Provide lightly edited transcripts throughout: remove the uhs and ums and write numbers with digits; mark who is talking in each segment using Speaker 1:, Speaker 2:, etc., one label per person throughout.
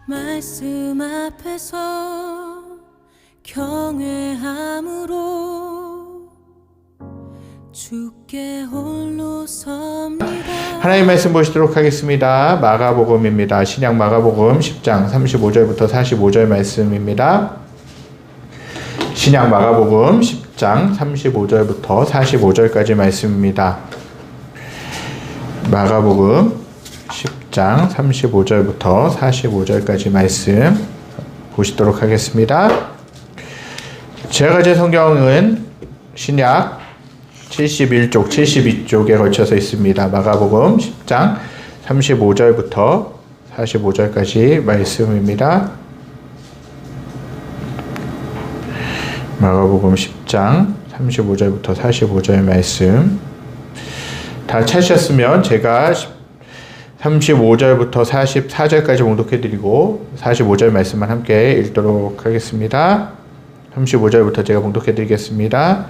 Speaker 1: 말씀 앞에서 경외함으로 주께 홀로 섭니다.
Speaker 2: 하나님 말씀 보시도록 하겠습니다. 마가복음입니다. 신약 마가복음 10장 35절부터 45절 말씀입니다. 신약 마가복음 10장 35절부터 45절까지 말씀입니다. 마가복음 10장 35절부터 45절까지 말씀 보시도록 하겠습니다. 제가 가진 성경은 신약 71쪽, 72쪽에 걸쳐서 있습니다. 마가복음 10장 35절부터 45절까지 말씀입니다. 마가복음 10장 35절부터 45절 말씀. 다 찾으셨으면 제가 35절부터 44절까지 봉독해드리고 45절 말씀만 함께 읽도록 하겠습니다. 35절부터 제가 봉독해드리겠습니다.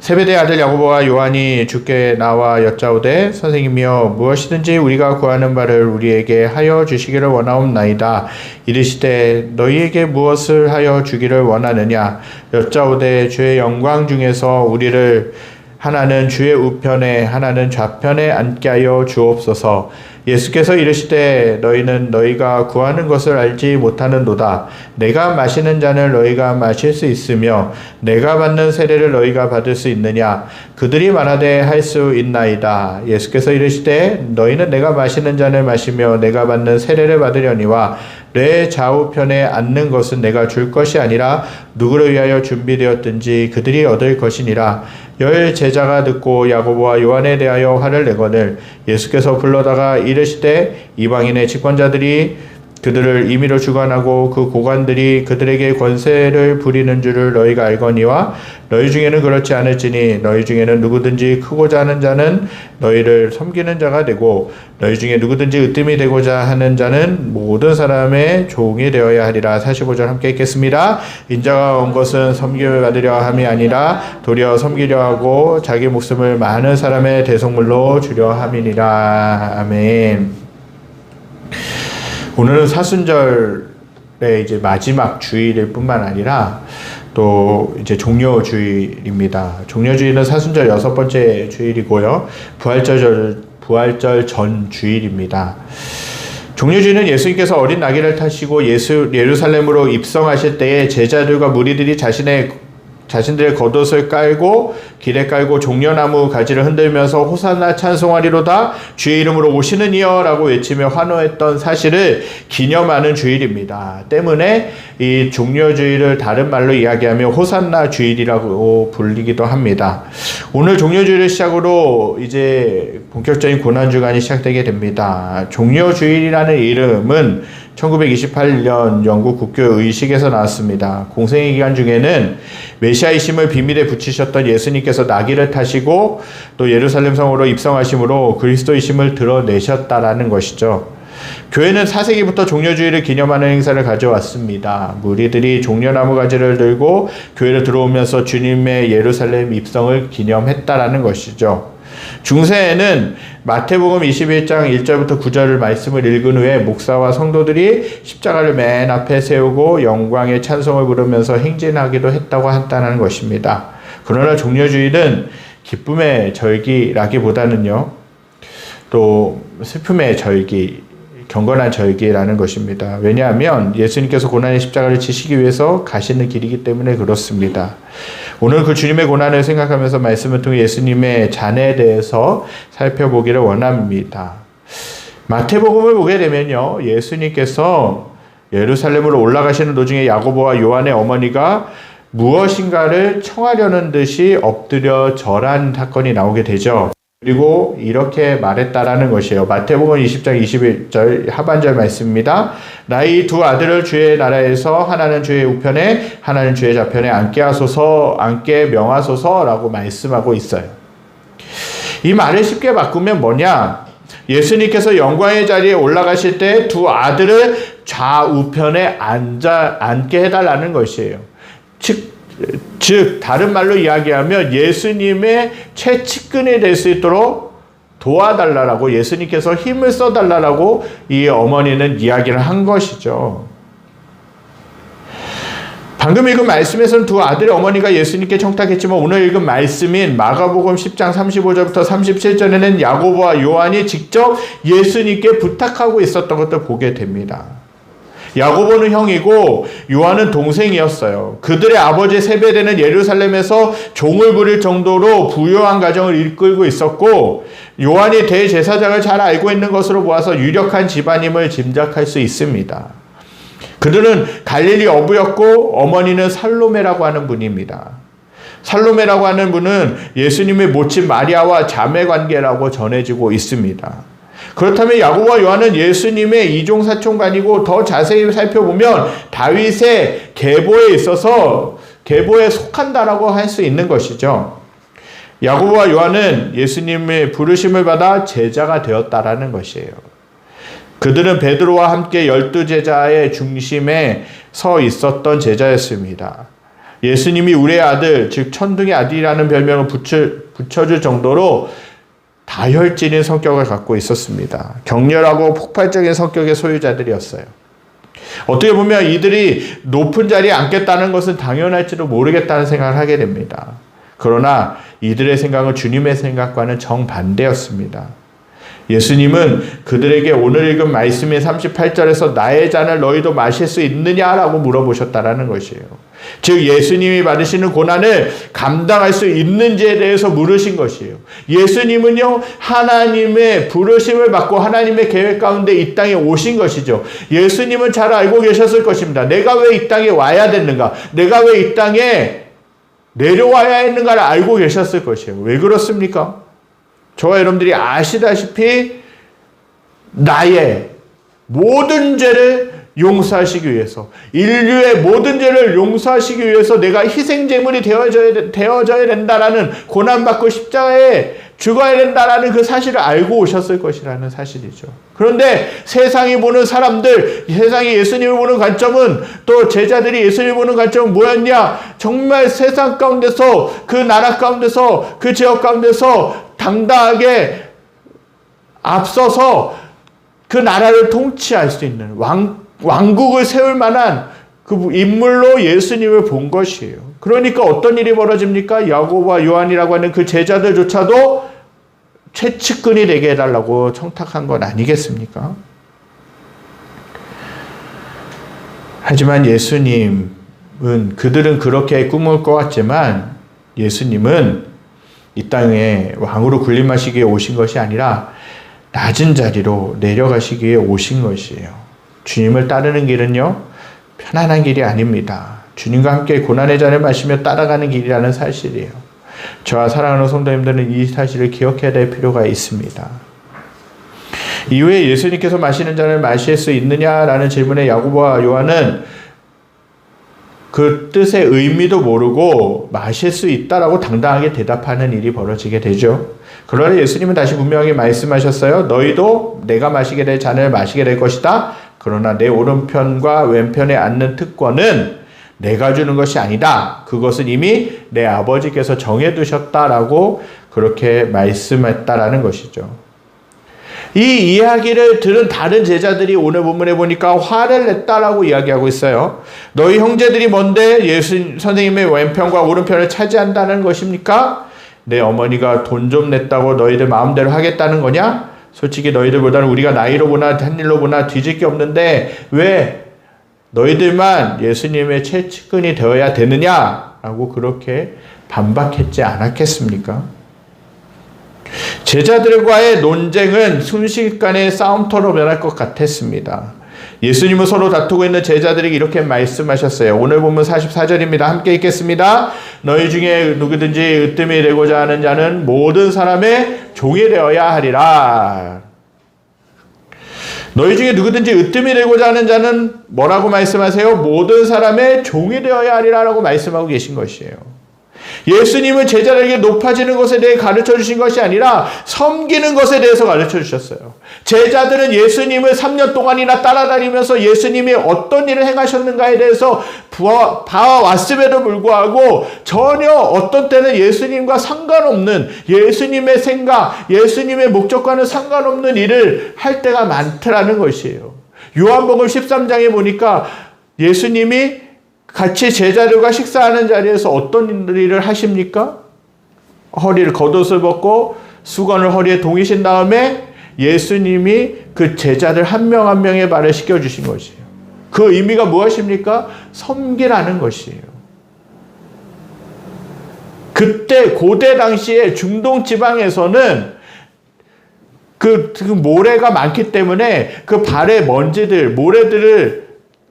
Speaker 2: 세베대의 아들 야고보와 요한이 주께 나와 여짜오되 선생님이여 무엇이든지 우리가 구하는 바를 우리에게 하여 주시기를 원하옵나이다. 이르시되 너희에게 무엇을 하여 주기를 원하느냐. 여짜오되 주의 영광 중에서 우리를 하나는 주의 우편에 하나는 좌편에 앉게 하여 주옵소서. 예수께서 이르시되 너희는 너희가 구하는 것을 알지 못하는도다. 내가 마시는 잔을 너희가 마실 수 있으며 내가 받는 세례를 너희가 받을 수 있느냐. 그들이 말하되 할 수 있나이다. 예수께서 이르시되 너희는 내가 마시는 잔을 마시며 내가 받는 세례를 받으려니와 내 좌우편에 앉는 것은 내가 줄 것이 아니라 누구를 위하여 준비되었든지 그들이 얻을 것이니라. 열 제자가 듣고 야고보와 요한에 대하여 화를 내거늘 예수께서 불러다가 이르시되 이방인의 집권자들이 그들을 임의로 주관하고 그 고관들이 그들에게 권세를 부리는 줄을 너희가 알거니와 너희 중에는 그렇지 않을지니 너희 중에는 누구든지 크고자 하는 자는 너희를 섬기는 자가 되고 너희 중에 누구든지 으뜸이 되고자 하는 자는 모든 사람의 종이 되어야 하리라. 45절 함께 읽겠습니다. 인자가 온 것은 섬김을 받으려 함이 아니라 도리어 섬기려 하고 자기 목숨을 많은 사람의 대속물로 주려 함이니라. 아멘. 오늘은 사순절의 이제 마지막 주일일 뿐만 아니라 또 이제 종려주일입니다. 종려주일은 사순절 6번째 주일이고요. 부활절 전 주일입니다. 종려주일은 예수님께서 어린 나귀를 타시고 예루살렘으로 입성하실 때에 제자들과 무리들이 자신들의 겉옷을 깔고 길에 깔고 종려나무 가지를 흔들면서 호산나 찬송하리로다 주의 이름으로 오시는 이여 라고 외치며 환호했던 사실을 기념하는 주일입니다. 때문에 이 종려주일을 다른 말로 이야기하면 호산나 주일이라고 불리기도 합니다. 오늘 종려주일을 시작으로 이제 본격적인 고난주간이 시작되게 됩니다. 종려주일이라는 이름은 1928년 영국 국교 의식에서 나왔습니다. 공생의 기간 중에는 메시아이심을 비밀에 붙이셨던 예수님께서 나귀를 타시고 또 예루살렘 성으로 입성하심으로 그리스도이심을 드러내셨다라는 것이죠. 교회는 4세기부터 종려주일을 기념하는 행사를 가져왔습니다. 무리들이 종려나무 가지를 들고 교회를 들어오면서 주님의 예루살렘 입성을 기념했다라는 것이죠. 중세에는 마태복음 21장 1절부터 9절을 말씀을 읽은 후에 목사와 성도들이 십자가를 맨 앞에 세우고 영광의 찬송을 부르면서 행진하기도 했다고 한다는 것입니다. 그러나 종려주일은 기쁨의 절기라기보다는요, 또 슬픔의 절기, 경건한 절기라는 것입니다. 왜냐하면 예수님께서 고난의 십자가를 지시기 위해서 가시는 길이기 때문에 그렇습니다. 오늘 그 주님의 고난을 생각하면서 말씀을 통해 예수님의 잔에 대해서 살펴보기를 원합니다. 마태복음을 보게 되면요, 예수님께서 예루살렘으로 올라가시는 도중에 야고보와 요한의 어머니가 무엇인가를 청하려는 듯이 엎드려 절한 사건이 나오게 되죠. 그리고 이렇게 말했다라는 것이에요. 마태복음 20장 21절 하반절 말씀입니다. 나의 두 아들을 주의 나라에서 하나는 주의 우편에 하나는 주의 좌편에 앉게 명하소서라고 말씀하고 있어요. 이 말을 쉽게 바꾸면 뭐냐? 예수님께서 영광의 자리에 올라가실 때 두 아들을 좌우편에 앉게 해달라는 것이에요. 즉 다른 말로 이야기하면 예수님의 최측근이 될 수 있도록 도와달라고 예수님께서 힘을 써달라고 이 어머니는 이야기를 한 것이죠. 방금 읽은 말씀에서는 두 아들의 어머니가 예수님께 청탁했지만 오늘 읽은 말씀인 마가복음 10장 35절부터 37절에는 야고보와 요한이 직접 예수님께 부탁하고 있었던 것을 보게 됩니다. 야고보는 형이고 요한은 동생이었어요. 그들의 아버지 세베대는 예루살렘에서 종을 부릴 정도로 부유한 가정을 이끌고 있었고 요한이 대제사장을 잘 알고 있는 것으로 보아서 유력한 집안임을 짐작할 수 있습니다. 그들은 갈릴리 어부였고 어머니는 살로메라고 하는 분입니다. 살로메라고 하는 분은 예수님의 모친 마리아와 자매 관계라고 전해지고 있습니다. 그렇다면 야고보와 요한은 예수님의 이종사촌간이고 더 자세히 살펴보면 다윗의 계보에 있어서 계보에 속한다라고 할 수 있는 것이죠. 야고보와 요한은 예수님의 부르심을 받아 제자가 되었다라는 것이에요. 그들은 베드로와 함께 12제자의 중심에 서 있었던 제자였습니다. 예수님이 우리의 아들, 즉 천둥의 아들이라는 별명을 붙여줄 정도로 다혈질인 성격을 갖고 있었습니다. 격렬하고 폭발적인 성격의 소유자들이었어요. 어떻게 보면 이들이 높은 자리에 앉겠다는 것은 당연할지도 모르겠다는 생각을 하게 됩니다. 그러나 이들의 생각은 주님의 생각과는 정반대였습니다. 예수님은 그들에게 오늘 읽은 말씀의 38절에서 나의 잔을 너희도 마실 수 있느냐라고 물어보셨다라는 것이에요. 즉 예수님이 받으시는 고난을 감당할 수 있는지에 대해서 물으신 것이에요. 예수님은요 하나님의 부르심을 받고 하나님의 계획 가운데 이 땅에 오신 것이죠. 예수님은 잘 알고 계셨을 것입니다. 내가 왜 이 땅에 와야 됐는가? 내가 왜 이 땅에 내려와야 했는가를 알고 계셨을 것이에요. 왜 그렇습니까? 저와 여러분들이 아시다시피 나의 모든 죄를 용서하시기 위해서, 인류의 모든 죄를 용서하시기 위해서 내가 희생제물이 되어져야 된다라는, 고난받고 십자가에 죽어야 된다라는 그 사실을 알고 오셨을 것이라는 사실이죠. 그런데 세상이 보는 사람들, 세상이 예수님을 보는 관점은, 또 제자들이 예수님을 보는 관점은 뭐였냐? 정말 세상 가운데서, 그 나라 가운데서, 그 지역 가운데서 당당하게 앞서서 그 나라를 통치할 수 있는 왕국을 세울 만한 그 인물로 예수님을 본 것이에요. 그러니까 어떤 일이 벌어집니까? 야고보와 요한이라고 하는 그 제자들조차도 최측근이 되게 해달라고 청탁한 건 아니겠습니까? 하지만 예수님은, 그들은 그렇게 꿈을 꿔왔지만 예수님은 이 땅에 왕으로 군림하시기에 오신 것이 아니라 낮은 자리로 내려가시기에 오신 것이에요. 주님을 따르는 길은요, 편안한 길이 아닙니다. 주님과 함께 고난의 잔을 마시며 따라가는 길이라는 사실이에요. 저와 사랑하는 성도님들은 이 사실을 기억해야 될 필요가 있습니다. 이후에 예수님께서 마시는 잔을 마실 수 있느냐라는 질문에 야고보와 요한은 그 뜻의 의미도 모르고 마실 수 있다라고 당당하게 대답하는 일이 벌어지게 되죠. 그러나 예수님은 다시 분명하게 말씀하셨어요. 너희도 내가 마시게 될 잔을 마시게 될 것이다. 그러나 내 오른편과 왼편에 앉는 특권은 내가 주는 것이 아니다. 그것은 이미 내 아버지께서 정해두셨다라고 그렇게 말씀했다라는 것이죠. 이 이야기를 들은 다른 제자들이 오늘 본문에 보니까 화를 냈다라고 이야기하고 있어요. 너희 형제들이 뭔데 예수 선생님의 왼편과 오른편을 차지한다는 것입니까? 내 어머니가 돈 좀 냈다고 너희들 마음대로 하겠다는 거냐? 솔직히 너희들보다는 우리가 나이로 보나 한일로 보나 뒤질 게 없는데 왜 너희들만 예수님의 최측근이 되어야 되느냐라고 그렇게 반박했지 않았겠습니까? 제자들과의 논쟁은 순식간에 싸움터로 변할 것 같았습니다. 예수님은 서로 다투고 있는 제자들에게 이렇게 말씀하셨어요. 오늘 본문 44절입니다. 함께 읽겠습니다. 너희 중에 누구든지 으뜸이 되고자 하는 자는 모든 사람의 종이 되어야 하리라. 너희 중에 누구든지 으뜸이 되고자 하는 자는 뭐라고 말씀하세요? 모든 사람의 종이 되어야 하리라라고 말씀하고 계신 것이에요. 예수님은 제자들에게 높아지는 것에 대해 가르쳐 주신 것이 아니라 섬기는 것에 대해서 가르쳐 주셨어요. 제자들은 예수님을 3년 동안이나 따라다니면서 예수님이 어떤 일을 행하셨는가에 대해서 봐왔음에도 불구하고 전혀 어떤 때는 예수님과 상관없는, 예수님의 생각, 예수님의 목적과는 상관없는 일을 할 때가 많더라는 것이에요. 요한복음 13장에 보니까 예수님이 같이 제자들과 식사하는 자리에서 어떤 일을 하십니까? 허리를 겉옷을 벗고 수건을 허리에 동이신 다음에 예수님이 그 제자들 한 명 한 명의 발을 씻겨주신 것이에요. 그 의미가 무엇입니까? 섬기라는 것이에요. 그때 고대 당시에 중동 지방에서는 그 모래가 많기 때문에 그 발에 먼지들,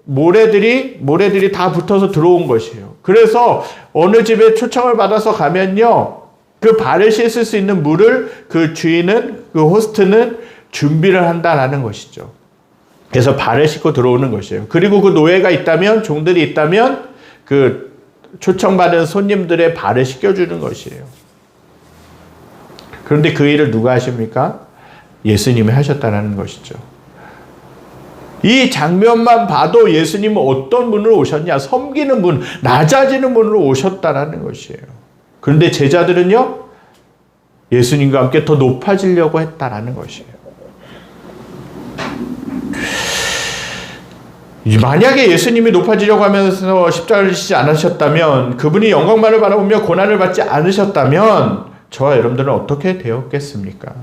Speaker 2: 모래들이 다 붙어서 들어온 것이에요. 그래서 어느 집에 초청을 받아서 가면요, 그 발을 씻을 수 있는 물을 그 주인은, 그 호스트는 준비를 한다라는 것이죠. 그래서 발을 씻고 들어오는 것이에요. 그리고 그 노예가 있다면, 종들이 있다면 그 초청받은 손님들의 발을 씻겨주는 것이에요. 그런데 그 일을 누가 하십니까? 예수님이 하셨다는 것이죠. 이 장면만 봐도 예수님은 어떤 분으로 오셨냐? 섬기는 분, 낮아지는 분으로 오셨다는 것이에요. 그런데 제자들은요, 예수님과 함께 더 높아지려고 했다는 것이에요. 만약에 예수님이 높아지려고 하면서 십자가를 지지 않으셨다면, 그분이 영광만을 바라보며 고난을 받지 않으셨다면 저와 여러분들은 어떻게 되었겠습니까?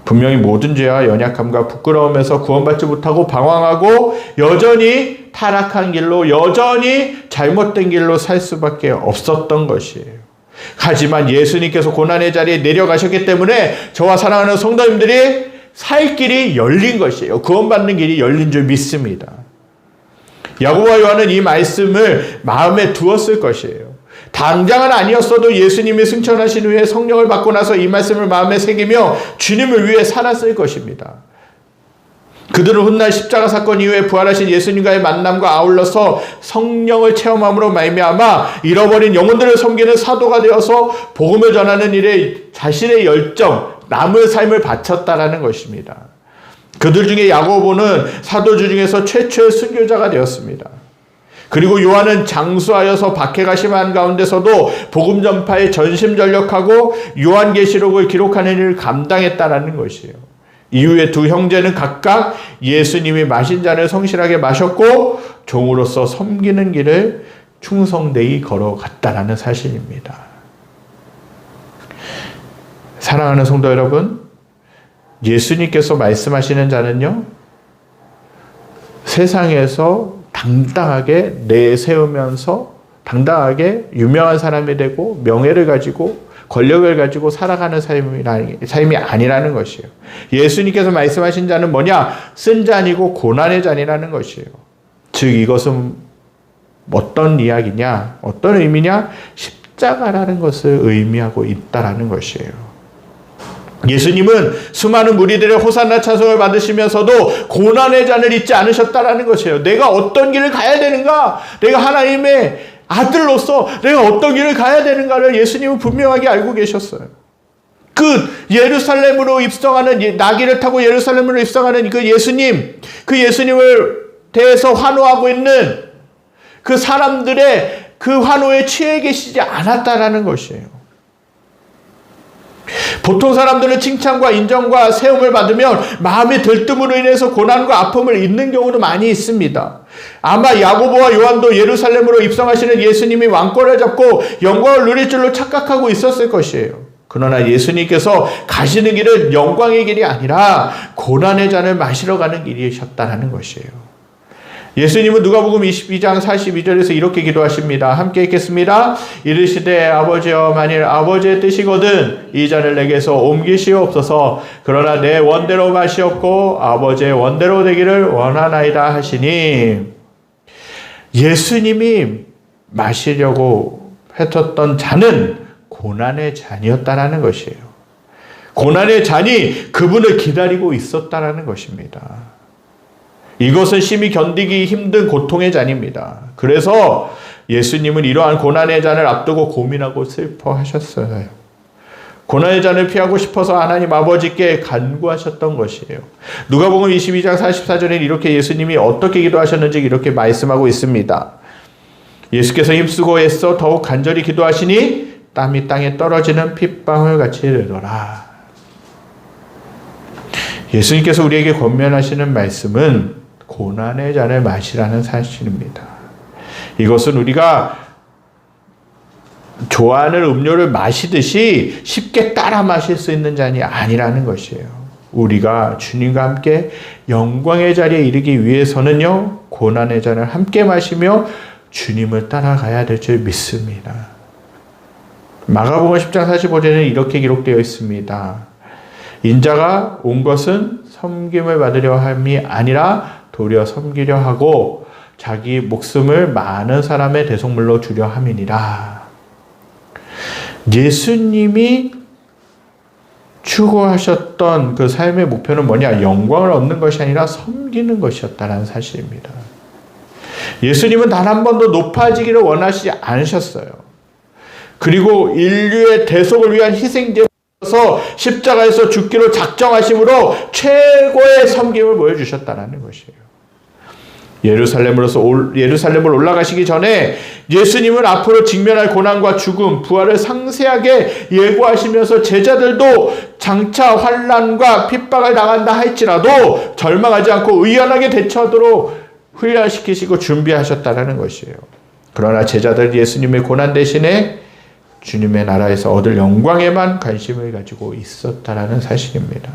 Speaker 2: 분명히 모든 죄와 연약함과 부끄러움에서 구원받지 못하고 방황하고 여전히 타락한 길로, 여전히 잘못된 길로 살 수밖에 없었던 것이에요. 하지만 예수님께서 고난의 자리에 내려가셨기 때문에 저와 사랑하는 성도님들이 살 길이 열린 것이에요. 구원받는 길이 열린 줄 믿습니다. 야고보와 요한은 이 말씀을 마음에 두었을 것이에요. 당장은 아니었어도 예수님이 승천하신 후에 성령을 받고 나서 이 말씀을 마음에 새기며 주님을 위해 살았을 것입니다. 그들은 훗날 십자가 사건 이후에 부활하신 예수님과의 만남과 아울러서 성령을 체험함으로 말미암아 잃어버린 영혼들을 섬기는 사도가 되어서 복음을 전하는 일에 자신의 열정, 남의 삶을 바쳤다라는 것입니다. 그들 중에 야고보는 사도주 중에서 최초의 순교자가 되었습니다. 그리고 요한은 장수하여서 박해가 심한 가운데서도 복음 전파에 전심전력하고 요한계시록을 기록하는 일을 감당했다라는 것이에요. 이후에 두 형제는 각각 예수님이 마신 잔을 성실하게 마셨고 종으로서 섬기는 길을 충성되이 걸어갔다라는 사실입니다. 사랑하는 성도 여러분, 예수님께서 말씀하시는 자는요, 세상에서 당당하게 내세우면서 당당하게 유명한 사람이 되고 명예를 가지고 권력을 가지고 살아가는 삶이 아니라는 것이에요. 예수님께서 말씀하신 자는 뭐냐? 쓴 잔이고 고난의 잔이라는 것이에요. 즉 이것은 어떤 이야기냐? 어떤 의미냐? 십자가라는 것을 의미하고 있다라는 것이에요. 예수님은 수많은 무리들의 호산나 찬송을 받으시면서도 고난의 잔을 잊지 않으셨다라는 것이에요. 내가 어떤 길을 가야 되는가? 내가 하나님의 아들로서 내가 어떤 길을 가야 되는가를 예수님은 분명하게 알고 계셨어요. 그 예루살렘으로 입성하는, 나귀를 타고 예루살렘으로 입성하는 그 예수님을 대해서 환호하고 있는 그 사람들의 그 환호에 취해 계시지 않았다라는 것이에요. 보통 사람들은 칭찬과 인정과 세움을 받으면 마음의 들뜸으로 인해서 고난과 아픔을 잊는 경우도 많이 있습니다. 아마 야고보와 요한도 예루살렘으로 입성하시는 예수님이 왕권을 잡고 영광을 누릴 줄로 착각하고 있었을 것이에요. 그러나 예수님께서 가시는 길은 영광의 길이 아니라 고난의 잔을 마시러 가는 길이셨다는 것이에요. 예수님은 누가복음 22장 42절에서 이렇게 기도하십니다. 함께 읽겠습니다. 이르시되 아버지여, 만일 아버지의 뜻이거든 이 잔을 내게서 옮기시옵소서. 그러나 내 원대로 마시옵고 아버지의 원대로 되기를 원하나이다 하시니, 예수님이 마시려고 했었던 잔은 고난의 잔이었다라는 것이에요. 고난의 잔이 그분을 기다리고 있었다라는 것입니다. 이것은 심히 견디기 힘든 고통의 잔입니다. 그래서 예수님은 이러한 고난의 잔을 앞두고 고민하고 슬퍼하셨어요. 고난의 잔을 피하고 싶어서 하나님 아버지께 간구하셨던 것이에요. 누가복음 22장 44절에 이렇게 예수님이 어떻게 기도하셨는지 이렇게 말씀하고 있습니다. 예수께서 힘쓰고 애써 더욱 간절히 기도하시니 땀이 땅에 떨어지는 핏방울 같이 되더라. 예수님께서 우리에게 권면하시는 말씀은 고난의 잔을 마시라는 사실입니다. 이것은 우리가 좋아하는 음료를 마시듯이 쉽게 따라 마실 수 있는 잔이 아니라는 것이에요. 우리가 주님과 함께 영광의 자리에 이르기 위해서는요, 고난의 잔을 함께 마시며 주님을 따라가야 될 줄 믿습니다. 마가복음 10장 45절에는 이렇게 기록되어 있습니다. 인자가 온 것은 섬김을 받으려 함이 아니라 도리어 섬기려 하고 자기 목숨을 많은 사람의 대속물로 주려 함이니라. 예수님이 추구하셨던 그 삶의 목표는 뭐냐? 영광을 얻는 것이 아니라 섬기는 것이었다는 사실입니다. 예수님은 단 한 번도 높아지기를 원하시지 않으셨어요. 그리고 인류의 대속을 위한 희생제로서 십자가에서 죽기로 작정하심으로 최고의 섬김을 보여주셨다는 것이에요. 예루살렘을 올라가시기 전에 예수님은 앞으로 직면할 고난과 죽음, 부활을 상세하게 예고하시면서 제자들도 장차 환난과 핍박을 당한다 할지라도 절망하지 않고 의연하게 대처하도록 훈련시키시고 준비하셨다는 것이에요. 그러나 제자들 예수님의 고난 대신에 주님의 나라에서 얻을 영광에만 관심을 가지고 있었다라는 사실입니다.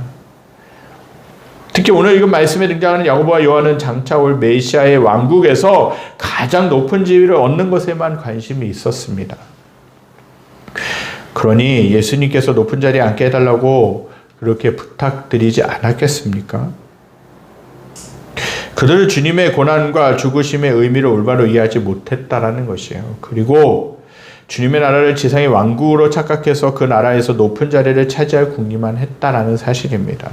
Speaker 2: 특히 오늘 읽은 말씀에 등장하는 야고보와 요한은 장차 올 메시아의 왕국에서 가장 높은 지위를 얻는 것에만 관심이 있었습니다. 그러니 예수님께서 높은 자리에 앉게 해달라고 그렇게 부탁드리지 않았겠습니까? 그들은 주님의 고난과 죽으심의 의미를 올바로 이해하지 못했다라는 것이에요. 그리고 주님의 나라를 지상의 왕국으로 착각해서 그 나라에서 높은 자리를 차지할 궁리만 했다라는 사실입니다.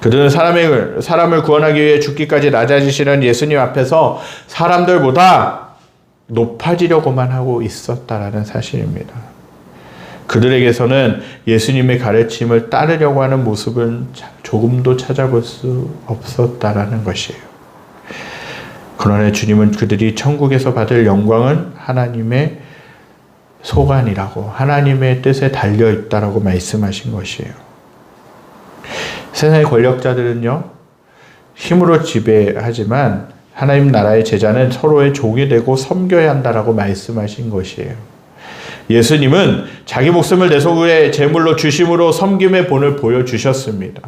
Speaker 2: 그들은 사람을 구원하기 위해 죽기까지 낮아지시는 예수님 앞에서 사람들보다 높아지려고만 하고 있었다라는 사실입니다. 그들에게서는 예수님의 가르침을 따르려고 하는 모습은 조금도 찾아볼 수 없었다라는 것이에요. 그러나 주님은 그들이 천국에서 받을 영광은 하나님의 소관이라고, 하나님의 뜻에 달려있다라고 말씀하신 것이에요. 세상의 권력자들은요, 힘으로 지배하지만 하나님 나라의 제자는 서로의 종이 되고 섬겨야 한다라고 말씀하신 것이에요. 예수님은 자기 목숨을 대속의 제물로 주심으로 섬김의 본을 보여주셨습니다.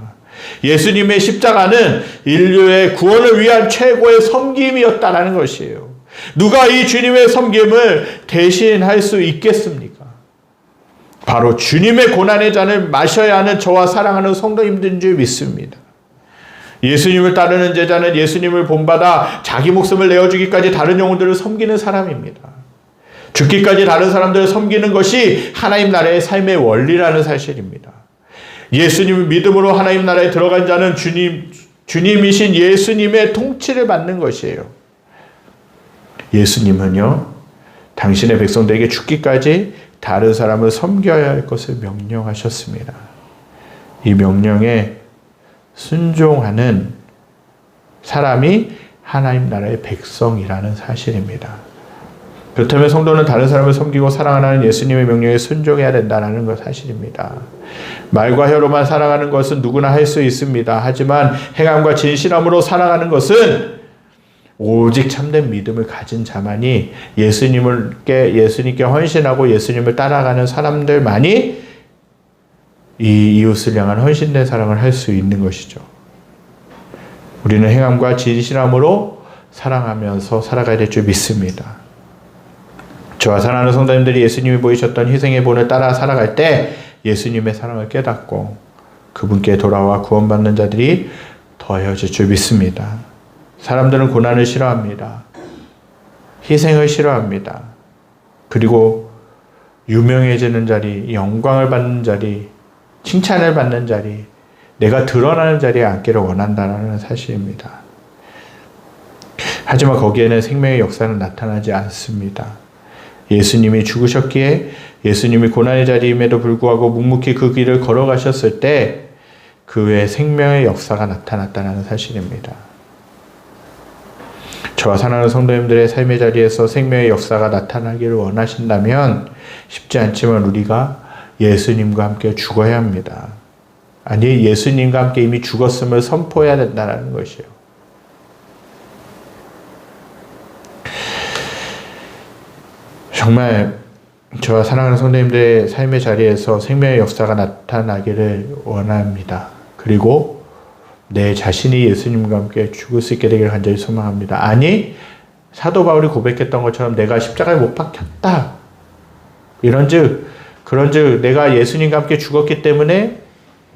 Speaker 2: 예수님의 십자가는 인류의 구원을 위한 최고의 섬김이었다는 것이에요. 누가 이 주님의 섬김을 대신할 수 있겠습니까? 바로 주님의 고난의 잔을 마셔야 하는 저와 사랑하는 성도님들인 줄 믿습니다. 예수님을 따르는 제자는 예수님을 본받아 자기 목숨을 내어주기까지 다른 영혼들을 섬기는 사람입니다. 죽기까지 다른 사람들을 섬기는 것이 하나님 나라의 삶의 원리라는 사실입니다. 예수님을 믿음으로 하나님 나라에 들어간 자는 주님이신 예수님의 통치를 받는 것이에요. 예수님은요, 당신의 백성들에게 죽기까지 다른 사람을 섬겨야 할 것을 명령하셨습니다. 이 명령에 순종하는 사람이 하나님 나라의 백성이라는 사실입니다. 그렇다면 성도는 다른 사람을 섬기고 사랑하는 예수님의 명령에 순종해야 된다는 것 사실입니다. 말과 혀로만 사랑하는 것은 누구나 할 수 있습니다. 하지만 행함과 진실함으로 사랑하는 것은 오직 참된 믿음을 가진 자만이, 예수님께 헌신하고 예수님을 따라가는 사람들만이 이 이웃을 향한 헌신된 사랑을 할 수 있는 것이죠. 우리는 행함과 진실함으로 사랑하면서 살아가야 될 줄 믿습니다. 저와 사랑하는 성도님들이 예수님이 보이셨던 희생의 본을 따라 살아갈 때 예수님의 사랑을 깨닫고 그분께 돌아와 구원받는 자들이 더해질 줄 믿습니다. 사람들은 고난을 싫어합니다. 희생을 싫어합니다. 그리고 유명해지는 자리, 영광을 받는 자리, 칭찬을 받는 자리, 내가 드러나는 자리에 앉기를 원한다는 사실입니다. 하지만 거기에는 생명의 역사는 나타나지 않습니다. 예수님이 죽으셨기에 예수님이 고난의 자리임에도 불구하고 묵묵히 그 길을 걸어가셨을 때 그 외에 생명의 역사가 나타났다는 사실입니다. 저와 사랑하는 성도님들의 삶의 자리에서 생명의 역사가 나타나기를 원하신다면 쉽지 않지만 우리가 예수님과 함께 죽어야 합니다. 아니, 예수님과 함께 이미 죽었음을 선포해야 된다는 것이에요. 정말 저와 사랑하는 성도님들의 삶의 자리에서 생명의 역사가 나타나기를 원합니다. 그리고 내 자신이 예수님과 함께 죽을 수 있게 되기를 간절히 소망합니다. 아니, 사도 바울이 고백했던 것처럼 내가 십자가에 못 박혔다. 그런즉 내가 예수님과 함께 죽었기 때문에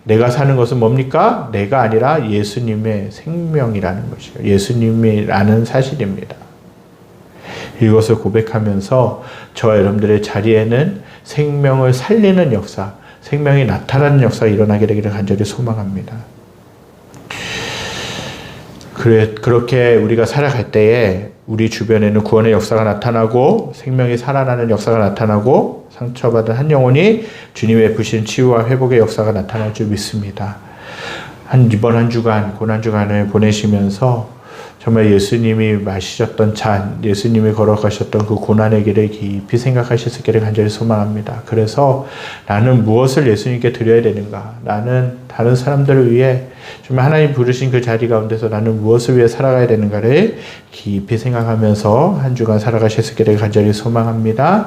Speaker 2: 내가 사는 것은 뭡니까? 내가 아니라 예수님의 생명이라는 것이에요. 예수님이라는 사실입니다. 이것을 고백하면서 저와 여러분들의 자리에는 생명을 살리는 역사, 생명이 나타나는 역사가 일어나게 되기를 간절히 소망합니다. 그렇게 우리가 살아갈 때에 우리 주변에는 구원의 역사가 나타나고 생명이 살아나는 역사가 나타나고 상처받은 한 영혼이 주님의 부신 치유와 회복의 역사가 나타날 줄 믿습니다. 이번 한 주간, 고난 주간을 보내시면서 정말 예수님이 마시셨던 잔, 예수님이 걸어가셨던 그 고난의 길을 깊이 생각하실 수 있기를 간절히 소망합니다. 그래서 나는 무엇을 예수님께 드려야 되는가? 나는 다른 사람들을 위해 정말 하나님 부르신 그 자리 가운데서 나는 무엇을 위해 살아가야 되는가를 깊이 생각하면서 한 주간 살아가실 수 있기를 간절히 소망합니다.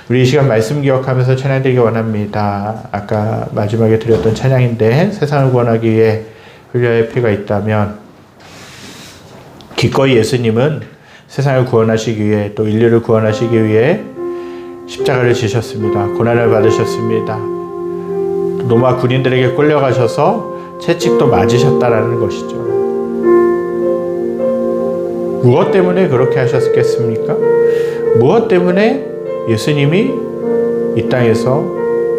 Speaker 2: 우리 이 시간 말씀 기억하면서 찬양드리기 원합니다. 아까 마지막에 드렸던 찬양인데 세상을 구원하기 위해 흘려야 할 피가 있다면 기꺼이 예수님은 세상을 구원하시기 위해 또 인류를 구원하시기 위해 십자가를 지셨습니다. 고난을 받으셨습니다. 로마 군인들에게 끌려가셔서 채찍도 맞으셨다라는 것이죠. 무엇 때문에 그렇게 하셨겠습니까? 무엇 때문에 예수님이 이 땅에서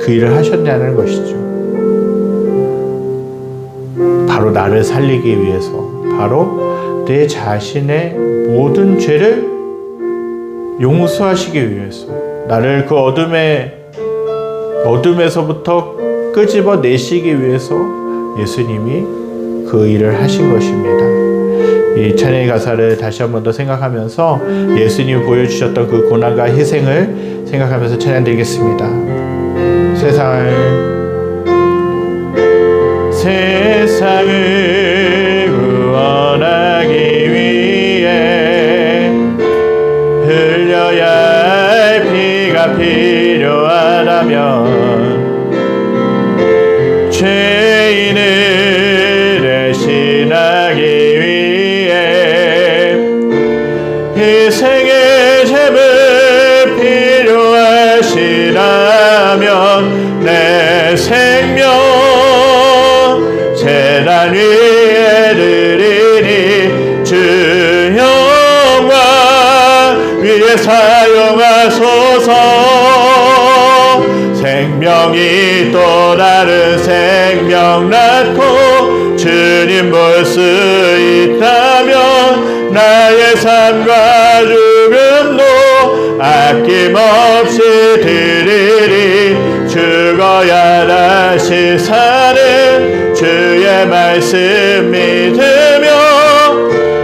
Speaker 2: 그 일을 하셨냐는 것이죠. 바로 나를 살리기 위해서, 바로 내 자신의 모든 죄를 용서하시기 위해서, 나를 그 어둠에서부터 끄집어내시기 위해서 예수님이 그 일을 하신 것입니다. 이 찬양의 가사를 다시 한 번 더 생각하면서 예수님이 보여주셨던 그 고난과 희생을 생각하면서 찬양드리겠습니다. 세상을 구원하기 위해 흘려야 할 피가 필요하다면 죄인을 대신하기 위해 희생의 제물 필요하시다면 내 생명 재단 위에 드리니 주 영광 위에 사용하소서. 생명이 또 다른 생명 낳고 주님 볼 수 있다면 나의 삶과 죽음도 아낌없이 드리리. 죽어야 다시 사는 주의 말씀 믿으며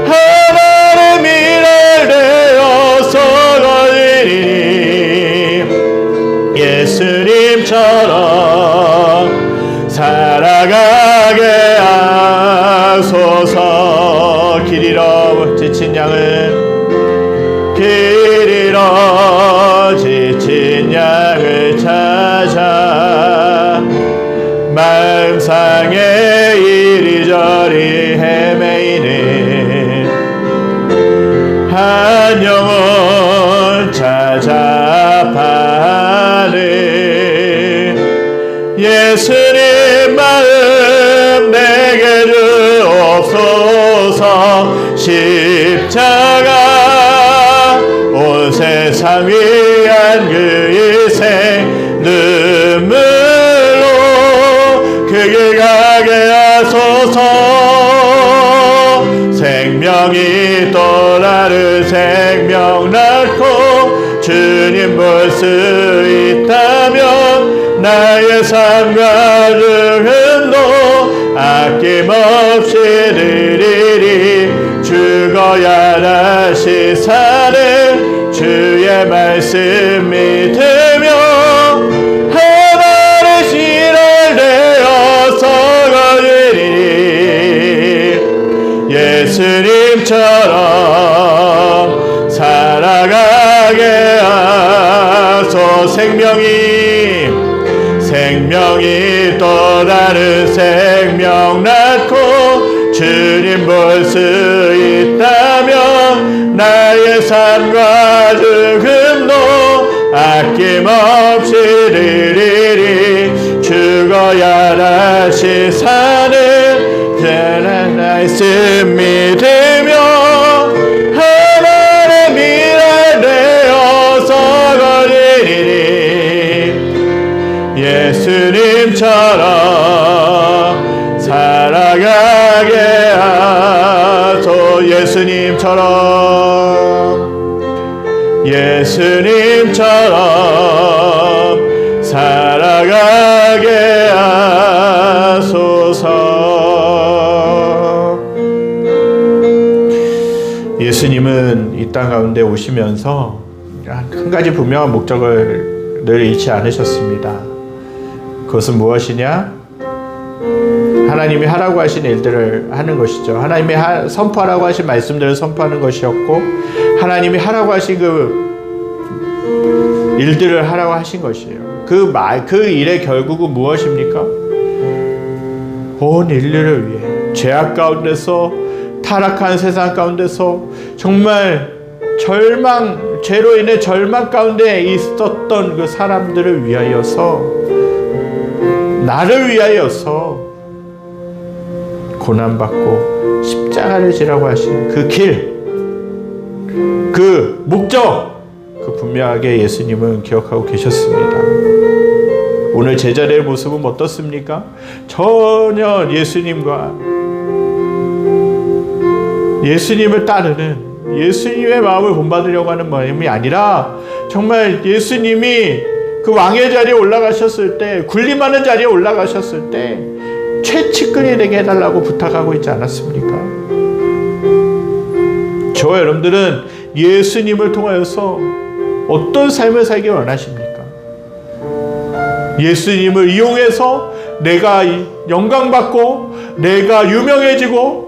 Speaker 2: 하나님의 미랄 되어서 걸리니 예수님처럼 살아가게 하소서. 길 잃어 지친 양을 찾아 마음상에 이리저리 헤매이는 한 영혼 찾아 파는 예수님 마음 내게 주옵소서. 십자가 온 세상 위한 그 희생 눈물로 그 길 가게 하소서. 생명 생명이 또 다른 생명 낳고 주님 볼 수 있다면 나의 삶과 죽음도 아낌없이 드리리. 죽어야 다시 사는 주의 말씀 믿으며 하나의 신을 내어서 거두리니 예수님처럼 살아가게 하소. 생명이 또 다른 생명 낳고 주님 볼 수 있다면 나의 삶과 죽음도 아낌없이 드리리. 죽어야 다시 사는 그런 말씀 믿으며 하나님의 미랄 되어서 거두리니 예수님처럼 살아가게 하소. 예수님처럼 살아가게 하소서. 예수님은 이 땅 가운데 오시면서 한 가지 분명한 목적을 늘 잃지 않으셨습니다. 그것은 무엇이냐? 하나님이 하라고 하신 일들을 하는 것이죠. 하나님이 선포하라고 하신 말씀들을 선포하는 것이었고, 하나님이 하라고 하신 그 일들을 하라고 하신 것이에요. 그 일의 결국은 무엇입니까? 온 인류를 위해 죄악 가운데서, 타락한 세상 가운데서 정말 죄로 인해 절망 가운데 있었던 그 사람들을 위하여서, 나를 위하여서 고난받고 십자가를 지라고 하신 그 길, 그 목적, 그 분명하게 예수님은 기억하고 계셨습니다. 오늘 제자들의 모습은 어떻습니까? 전혀 예수님을 따르는, 예수님의 마음을 본받으려고 하는 마음이 아니라 정말 예수님이 그 왕의 자리에 올라가셨을 때, 군림하는 자리에 올라가셨을 때 최측근이 되게 해달라고 부탁하고 있지 않았습니까? 저와 여러분들은 예수님을 통하여서 어떤 삶을 살기 원하십니까? 예수님을 이용해서 내가 영광받고 내가 유명해지고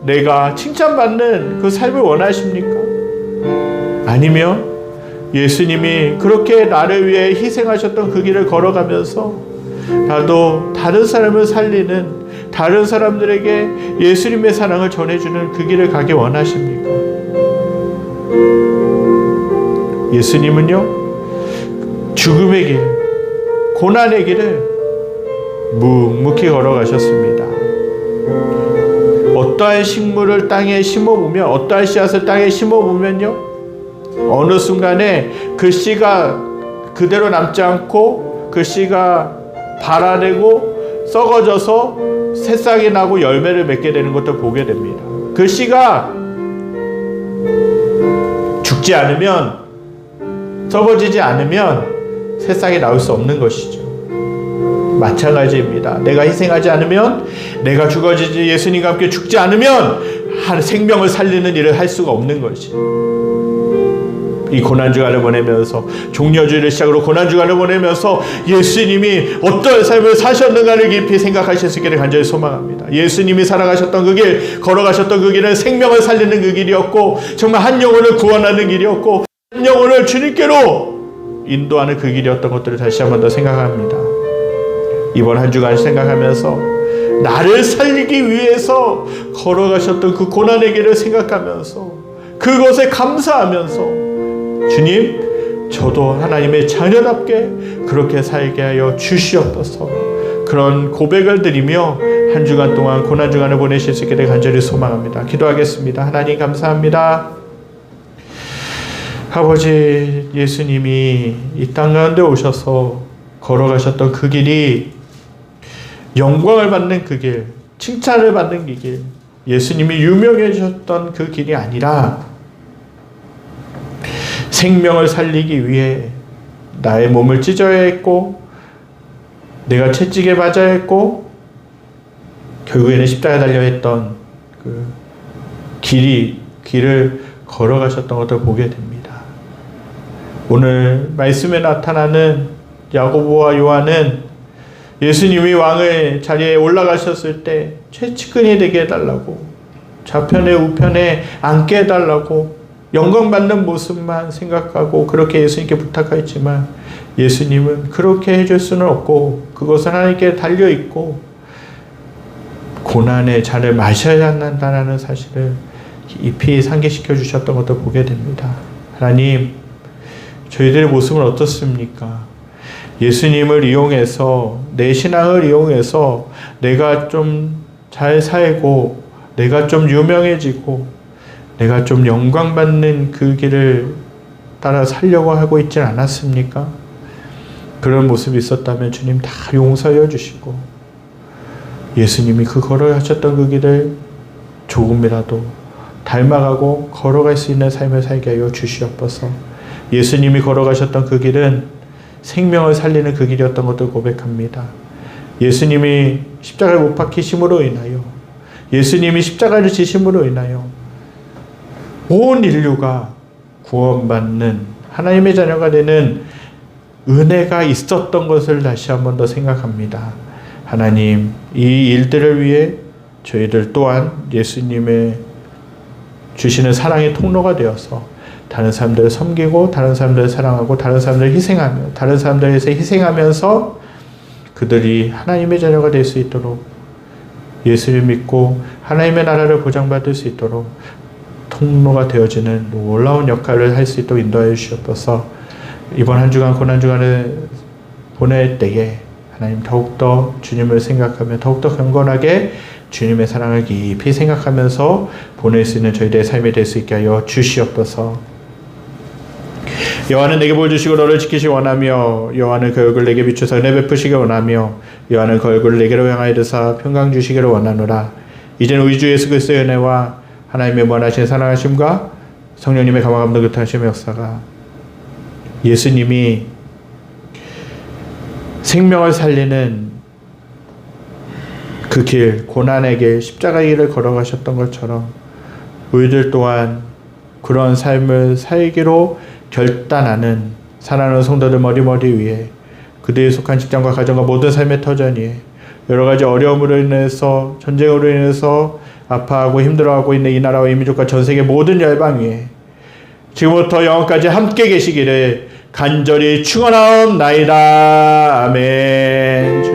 Speaker 2: 내가 칭찬받는 그 삶을 원하십니까? 아니면 예수님이 그렇게 나를 위해 희생하셨던 그 길을 걸어가면서 나도 다른 사람을 살리는, 다른 사람들에게 예수님의 사랑을 전해주는 그 길을 가기 원하십니까? 예수님은요, 죽음의 길, 고난의 길을 묵묵히 걸어가셨습니다. 어떠한 식물을 땅에 심어보면, 어떠한 씨앗을 땅에 심어보면요, 어느 순간에 그 씨가 그대로 남지 않고 그 씨가 발아내고 썩어져서 새싹이 나고 열매를 맺게 되는 것을 보게 됩니다. 그 씨가 죽지 않으면, 썩어지지 않으면 새싹이 나올 수 없는 것이죠. 마찬가지입니다. 내가 희생하지 않으면, 내가 죽어지지, 예수님과 함께 죽지 않으면 생명을 살리는 일을 할 수가 없는 것이죠. 이 고난주간을 보내면서, 종려주의를 시작으로 고난주간을 보내면서 예수님이 어떤 삶을 사셨는가를 깊이 생각하실 수 있기를 간절히 소망합니다. 예수님이 살아가셨던 그 길, 걸어가셨던 그 길은 생명을 살리는 그 길이었고, 정말 한 영혼을 구원하는 길이었고, 한 영혼을 주님께로 인도하는 그 길이었던 것들을 다시 한 번 더 생각합니다. 이번 한 주간 생각하면서 나를 살리기 위해서 걸어가셨던 그 고난의 길을 생각하면서 그것에 감사하면서, 주님, 저도 하나님의 자녀답게 그렇게 살게 하여 주시옵소서, 그런 고백을 드리며 한 주간 동안 고난주간을 보내실 수 있게 간절히 소망합니다. 기도하겠습니다. 하나님 감사합니다. 아버지, 예수님이 이 땅 가운데 오셔서 걸어가셨던 그 길이 영광을 받는 그 길, 칭찬을 받는 그 길, 예수님이 유명해졌던 그 길이 아니라 생명을 살리기 위해 나의 몸을 찢어야 했고 내가 채찍에 맞아야 했고 결국에는 십자가에 달려 했던 그 길을 걸어가셨던 것을 보게 됩니다. 오늘 말씀에 나타나는 야고보와 요한은 예수님이 왕의 자리에 올라가셨을 때 최측근이 되게 해달라고, 좌편에 우편에 앉게 해달라고 영광받는 모습만 생각하고 그렇게 예수님께 부탁하였지만 예수님은 그렇게 해줄 수는 없고 그것은 하나님께 달려있고 고난의 잔을 마셔야 한다는 사실을 깊이 상기시켜 주셨던 것도 보게 됩니다. 하나님, 저희들의 모습은 어떻습니까? 예수님을 이용해서, 내 신앙을 이용해서 내가 좀 잘 살고 내가 좀 유명해지고 내가 좀 영광받는 그 길을 따라 살려고 하고 있지 않았습니까? 그런 모습이 있었다면 주님 다 용서해 주시고 예수님이 그 걸어가셨던 그 길을 조금이라도 닮아가고 걸어갈 수 있는 삶을 살게 하여 주시옵소서. 예수님이 걸어가셨던 그 길은 생명을 살리는 그 길이었던 것을 고백합니다. 예수님이 십자가를 못 박히심으로 인하여, 예수님이 십자가를 지심으로 인하여 온 인류가 구원받는 하나님의 자녀가 되는 은혜가 있었던 것을 다시 한 번 더 생각합니다. 하나님, 이 일들을 위해 저희들 또한 예수님의 주시는 사랑의 통로가 되어서 다른 사람들을 섬기고 다른 사람들을 사랑하고 다른 사람들을 희생하며 다른 사람들에 대해서 희생하면서 그들이 하나님의 자녀가 될 수 있도록, 예수를 믿고 하나님의 나라를 보장받을 수 있도록 통로가 되어지는 놀라운 역할을 할 수 있도록 인도하여 주시옵소서. 이번 한 주간 고난 주간을 보낼 때에 하나님 더욱더 주님을 생각하며 더욱더 경건하게 주님의 사랑을 깊이 생각하면서 보낼 수 있는 저희들의 삶이 될 수 있게 하여 주시옵소서. 여호와는 내게 볼 주시고 너를 지키시기 원하며 여호와는 그 얼굴을 내게 비추사 은혜 베푸시기 원하며 여호와는 그 얼굴을 내게로 향하여 드사 평강 주시기를 원하노라. 이제는 우리 주 예수 그리스도의 은혜와 하나님의 무한하신 사랑하심과 성령님의 감화감동 교통하심의 역사가, 예수님이 생명을 살리는 그 길, 고난의 길, 십자가의 길을 걸어가셨던 것처럼 우리들 또한 그런 삶을 살기로 결단하는 사랑하는 성도들 머리머리 위에, 그들이 속한 직장과 가정과 모든 삶의 터전 위에 여러 가지 어려움으로 인해서, 전쟁으로 인해서 아파하고 힘들어하고 있는 이 나라와 이 민족과 전 세계 모든 열방 위에 지금부터 영원까지 함께 계시기를 간절히 축원하옵나이다. 아멘.